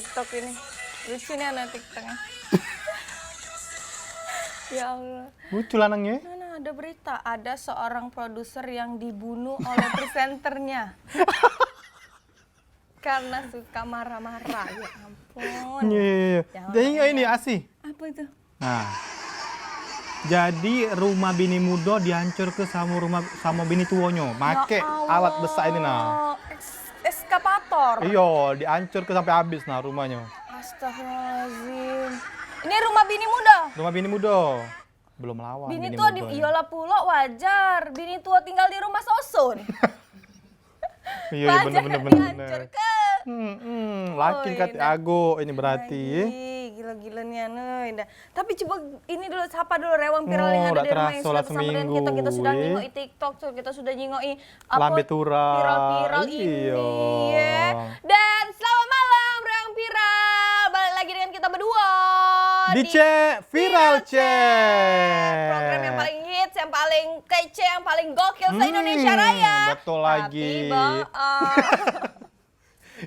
TikTok ini. Lucu nih anak TikToknya. Ya Allah. Lucu lanangnya. Nah, ada berita, ada seorang produser yang dibunuh oleh presenternya. Karena suka marah-marah, ya ampun. Iya. Jadi ini Asi. Apa itu? Nah. Jadi rumah bini muda dihancur ke sama bini tuonyo. Make alat besar ini nah. Eskapator. Iya, dihancur ke sampai habis nah rumahnya. Astagfirullahaladzim. Ini rumah bini muda. Rumah bini muda. Belum lawan. Bini tua di iyalah pula wajar. Bini tua tinggal di rumah sosun. Iya, bener. Dihancur ke. Laki kati ago ini berarti. Gila-gila nih anu. Tapi coba ini dulu sapa dulu rewang viral yang ada di rumah yang sudah bersama dengan kita. Kita sudah nyingoi TikTok, kita sudah nyingoi Lambe Tura. Viral-viral ini ya. Dan selamat malam rewang viral. Balik lagi dengan kita berdua di Viral Cek. Program yang paling hits, yang paling kece, yang paling gokil se-Indonesia Raya. Betul lagi.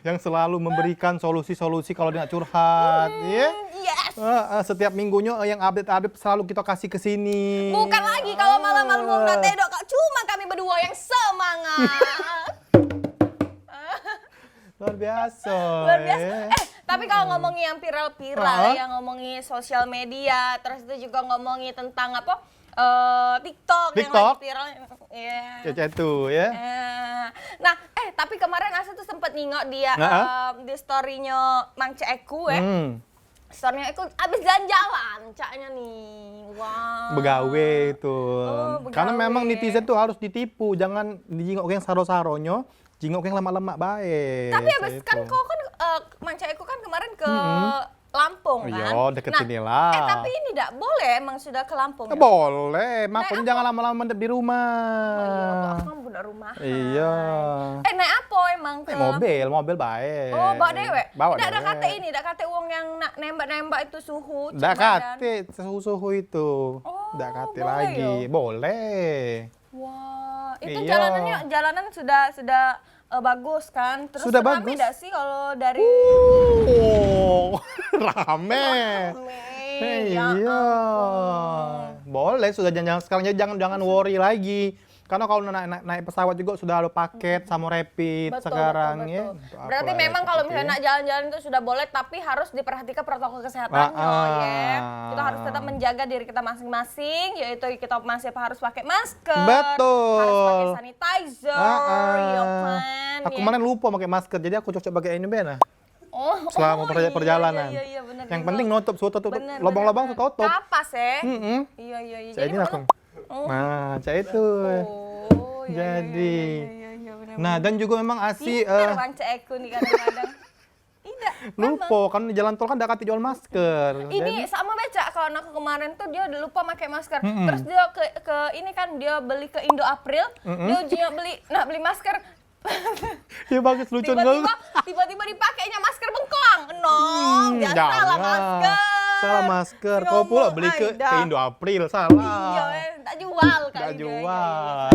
Yang selalu memberikan solusi-solusi kalau dia curhat, ya. Yes. Setiap minggunya yang update-update selalu kita kasih ke sini. Bukan lagi kalau malam-malam mau ngatedok, cuma kami berdua yang semangat. Luar biasa. Luar biasa. Tapi kalau ngomongin yang viral-viral, yang ngomongin sosial media, terus itu juga ngomongin tentang apa? TikTok yang lagi viral. Ya itu ya. Nah, tapi kemarin Asa tuh sempat nengok dia di story-nya Mang Ceku ya. Story-nya Eku abis jalan-jalan, caknya nih. Wow. Begawe itu. Begawe. Karena memang netizen tuh harus ditipu, jangan dijingok yang saro-saronyo, jingok yang lemak-lemak baik. Tapi abis kan kau kan Mang Ceku kan kemarin ke Lampung kan? Iya, deket sini lah. Tapi ini tidak boleh, emang sudah ke Lampung ya? Boleh, makanya jangan lama-lama mendep di rumah. Oh iya, aku kan budak rumah. Iya. Naik apa emang ke mobil baik. Oh, bawa dewek? Bawa Tidak ada dewek. kate ini, tidak kate uang yang nembak-nembak itu suhu. Tidak kate, suhu-suhu itu. Oh, Tidak kate boleh lagi. yo? Boleh. Wah, itu Iya. jalanan sudah bagus kan? Terus Sudah rame bagus. tidak sih kalau dari Oh, rame. Ya Iya. ampun. Boleh, sudah jangan sekarang jangan worry lagi. Karena kalau naik pesawat juga sudah ada paket sama rapid sekarang ya. Betul. Berarti memang kalau misalnya nak jalan-jalan itu sudah boleh, tapi harus diperhatikan protokol kesehatannya ya. Kita harus tetap menjaga diri kita masing-masing, yaitu kita masih harus pakai masker. Betul. Harus pakai sanitizer, ya kan. Aku kemarin lupa pakai masker, jadi aku cocok pakai ini Ben. Selama perjalanan. Iya, bener. Yang penting nutup, tutup. Bener, Lubang-lubang bener. tutup. Kapas ya. Iya. Iya. Jadi langsung. Nah, cak itu. Jadi. Iya, bener. Nah, dan juga memang Asi Pintar Bang Ceku nih kadang-kadang. Tidak. lupa kan di jalan tol kan tidak jual masker. Ini sama beca kawan aku kemarin tuh dia lupa pakai masker. Terus dia ke ini kan dia beli ke Indo April, dia ujinya beli masker. Ya bagus lucu banget. Tiba-tiba dipakainya masker bengkoang. Dia salah masker. Salah masker. Kau pula beli ke Indo April salah. Iya, tak jual kali. Tak jual.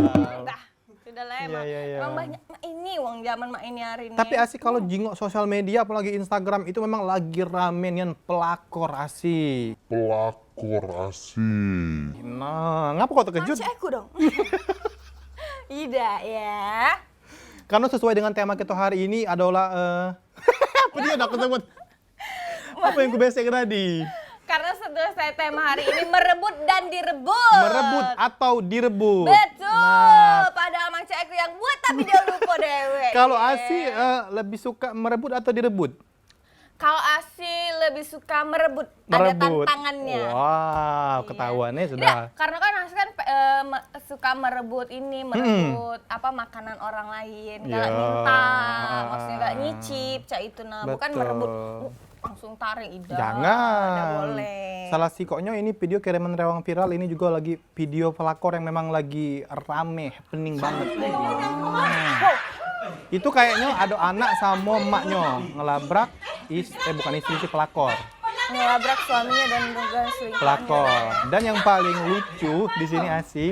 Sudah lah emang. Iya. Emang banyak ini uang zaman mak ini hari ini. Tapi asik kalau jingok sosial media apalagi Instagram itu memang lagi rame nih pelakor asik. Nah, ngapa kau terkejut? Macam aku dong. Tidak ya. Karena sesuai dengan tema kita hari ini adalah apa dia udah kesebut? Apa yang gue besek tadi? Karena setelah tema hari ini merebut dan direbut. Merebut atau direbut. Betul. Nah, Padahal Mang Ceku yang buat tapi dia lupa dewe. kalau Asi lebih suka merebut atau direbut? Kalau Asi lebih suka merebut. Ada tantangannya. Wow, ketahuannya sudah. Karena kan Asi kan suka merebut merebut apa makanan orang lain. Gak minta, maksudnya gak nyicip, cak itu nah. Bukan merebut langsung tarik ida. Jangan. Tidak boleh. Salah sikoknya ini video kiriman rewang viral ini juga lagi video pelakor yang memang lagi rame, happening banget. Itu kayaknya ada anak sama emaknya ngelabrak bukan istri si pelakor. Ngelabrak suaminya dan juga selingkuhannya. Pelakor. Dan yang paling lucu di sini Asi,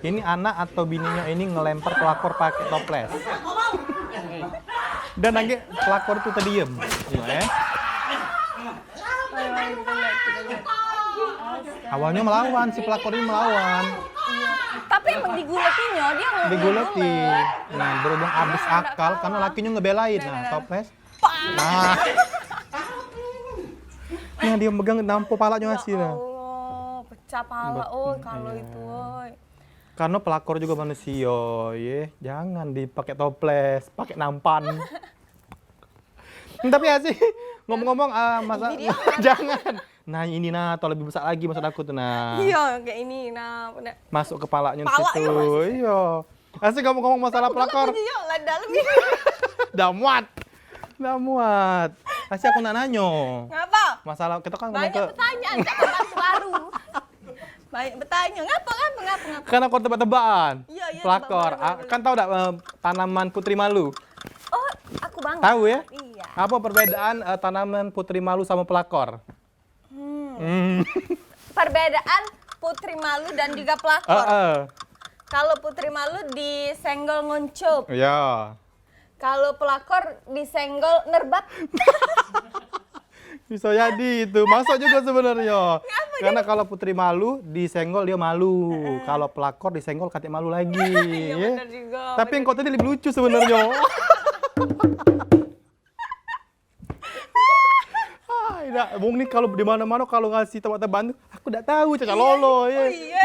ini anak atau bininya ini ngelempar pelakor pakai toples. Dan lagi pelakor itu terdiam. Ya. Awalnya melawan, si pelakor ini melawan. Iya. Tapi emang diguletinya dia nggak Diguleti. Nah, berhubung abis akal karena lakinya ngebelain. Nah, toples. Nah. Nah, dia megang nampo palanya ngasih. Ya Nah. Allah, pecah pala, kalau itu, woy. Karena pelakor juga manusia, ya. Jangan dipakai toples, pakai nampan. Tapi ya sih, ngomong-ngomong, masa jangan. Nah ini nah, atau lebih besar lagi maksud aku tuh nah. Iya, kayak ini, nah. Masuk kepalanya Pala, situ. Iya. Asik ngomong-ngomong masalah pelakor. Iya, lah dalam ini. Dah muat. Dah muat. Asik aku nak nanyo. Ngapa? Masalah kita kan ngomong Banyak pertanyaan, tak pembantu baru. Banyak bertanya, ngapa? Karena aku tebak-tebakan. Iya, Pelakor. tebak-tebakan. Kan tahu enggak tanaman putri malu? Oh, aku bangga. Tahu ya? Iya. Apa perbedaan tanaman putri malu sama pelakor? Perbedaan putri malu dan juga pelakor. Kalau putri malu disenggol nguncup. Iya. Kalau pelakor disenggol nerbat. Bisa jadi itu. Masuk juga sebenarnya. Karena kalau putri malu disenggol dia malu. Kalau pelakor disenggol katik malu lagi. Iya, ya. benar juga. Tapi yang kau tadi lebih lucu sebenarnya. Bung nih kalau di mana-mana kalau ngasih tebak-tebakan, aku udah tahu Caca Lolo ya. Oh iya.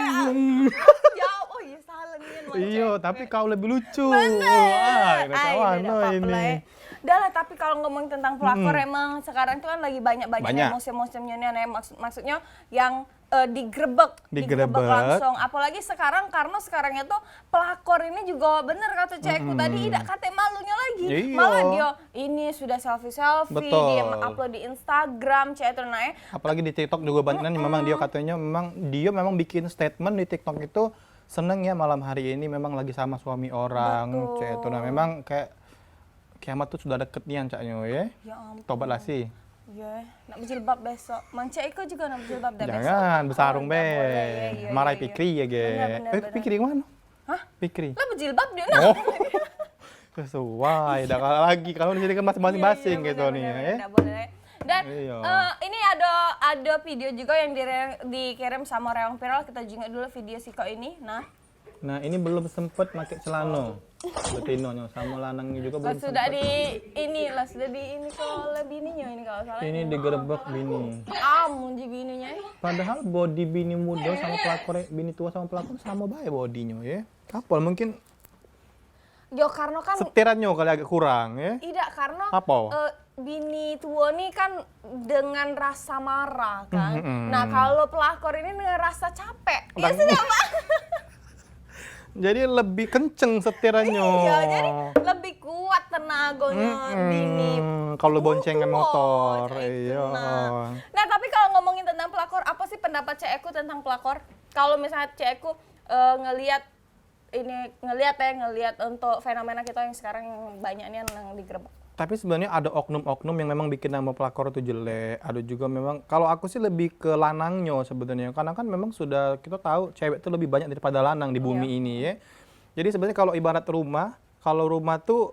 Ya, oh iya salah nih. Iya, tapi kau lebih lucu. Bener. Kawan Udah apa-apa ini. lah ya. Udah lah, tapi kalau ngomong tentang pelakor emang sekarang tuh kan lagi banyak Banyak. musim-musimnya nih, maksudnya yang digerebek Digerebek. langsung. Apalagi sekarang karena sekarangnya tuh pelakor ini juga bener kata cewekku tadi tidak kate malunya lagi. Iya. Malah dia ini sudah selfie, Betul. dia upload di Instagram, cewek itu naik. Apalagi di TikTok juga banyak memang dia katanya dia memang bikin statement di TikTok itu seneng ya malam hari ini memang lagi sama suami orang. Betul. Cek itu nah memang kayak kiamat tuh sudah deket nih caknya ya. Ya ampun. Tobatlah sih. Iya, nak berjilbab besok. Manca Eko juga nak berjilbab dah besok. Jangan besarung Oh, be. nggak boleh. Iya, Marai iya. Pikri ya ge. Benar. Pikri mana? Hah? Pikri. Lah berjilbab dia nak. Oh. Sesuai, dah kalah lagi. Kalau di sini kan masing-masing Iya, gitu nih ya. Nggak boleh. Dan Iya. ini ada video juga yang dikirim sama Reong Viral. Kita jenguk dulu video Siko ini. Nah ini belum sempet pakai celana. Betinonya sama lanangnya juga belum Sudah sempet. di ini kalau bininya ini kalau salah. Ini digerebek bini. Munji bininya. Padahal body bini muda sama pelakor, bini tua sama pelakor sama baik bodinya ya. Kapal mungkin Yo karena kan setirannya kali agak kurang ya. tidak karena Apa? bini tua nih kan dengan rasa marah kan. Nah kalau pelakor ini dengan rasa capek. Ya sudah Pak. Jadi lebih kenceng setirannya. Iya, jadi lebih kuat tenaganya bini. Kalau boncengan motor, itu. iya. Nah, tapi kalau ngomongin tentang pelakor, apa sih pendapat cekku tentang pelakor? Kalau misalnya cekku ngelihat untuk fenomena kita yang sekarang yang banyaknya yang digerebek. Tapi sebenarnya ada oknum-oknum yang memang bikin nama pelakor itu jelek. Ada juga memang, kalau aku sih lebih ke lanangnya sebenarnya. Karena kan memang sudah kita tahu cewek itu lebih banyak daripada lanang di bumi ini ya. Jadi sebenarnya kalau ibarat rumah, kalau rumah tuh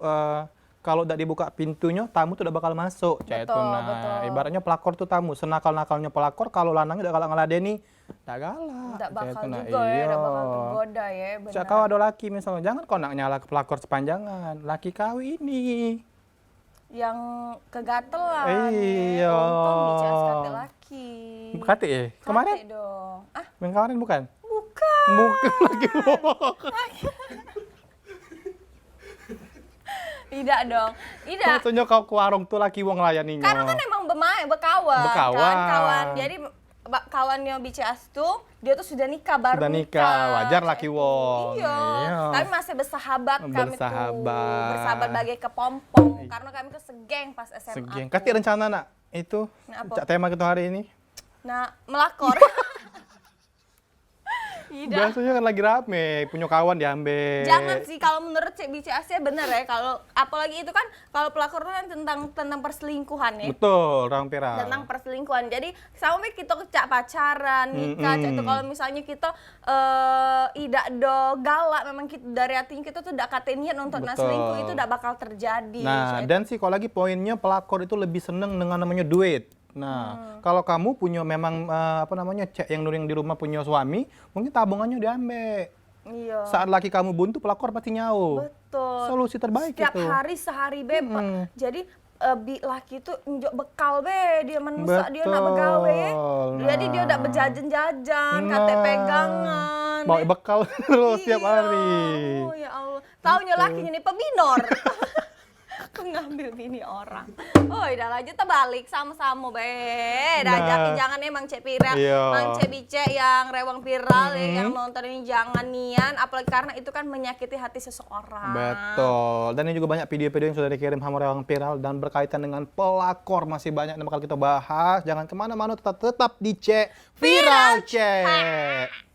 kalau udah dibuka pintunya, tamu tuh udah bakal masuk. Cewek itu. Nah, betul. ibaratnya pelakor tuh tamu. Senakal-nakalnya pelakor, kalau lanangnya udah galak ngeladeni, tak galak. Tidak bakal Cewek itu, nah, juga ya, iya. tidak bakal tergoda ya. Cak kau ada laki misalnya, jangan kau nak nyala ke pelakor sepanjangan. Laki kau ini. Yang kegatelan. Iya. Untung bicara kate laki. Kate ya? Kemarin? Kate dong. Ah, Yang kemarin bukan? bukan. Bukan lagi bohong. Tidak dong. Tidak. Maksudnya kau ke warung tuh laki wong layaninya. Karena kan emang bekawan. Bekawan. Kan, kawan. Jadi kawannya BCS tuh dia tuh sudah nikah baru Sudah nikah, wajar laki wong. Iya. Iya. Tapi masih bersahabat kami tuh. Bersahabat. Bersahabat bagai kepompong. Karena kami tuh segeng pas SMA. Segeng. tuh. Kati rencana nak itu Nah, apa? cak tema kita hari ini. Nah, melakor. Tidak. Biasanya kan lagi rame, punya kawan diambil. Jangan sih, kalau menurut BCS ya bener ya, kalau apalagi itu kan kalau pelakor itu kan tentang perselingkuhan ya. Betul, orang pera. Tentang perselingkuhan. Jadi sampai kita cak pacaran, nikah, cak itu kalau misalnya kita tidak do galak, memang kita, dari hatinya kita tuh tidak katenian untuk nak Betul. selingkuh itu tidak bakal terjadi. Nah, Cak. dan sih kalau lagi poinnya pelakor itu lebih seneng dengan namanya duit. Nah, kalau kamu punya memang apa namanya, cek yang nuring di rumah punya suami, mungkin tabungannya diambil. Iya. Saat laki kamu buntu, pelakor pasti nyawa. Betul. Solusi terbaik Setiap itu. hari sehari jadi laki itu njok bekal be dia menusak dia nak begawe ya. Jadi dia udah berjajan-jajan, kate pegangan. Bawa bekal terus setiap Iya. hari. Oh ya Allah. Taunya lakinya nih peminor. Aku ngambil bini orang. Oh, udah lanjut terbalik sama-sama be. Jadi jangan emang cek viral, Iya. mang cek bice yang rewang viral ya, yang nonton ini jangan nian, apalagi karena itu kan menyakiti hati seseorang. Betul. Dan ini juga banyak video-video yang sudah dikirim sama orang viral dan berkaitan dengan pelakor masih banyak yang bakal kita bahas. Jangan kemana-mana, tetap di Cek Viral Cek.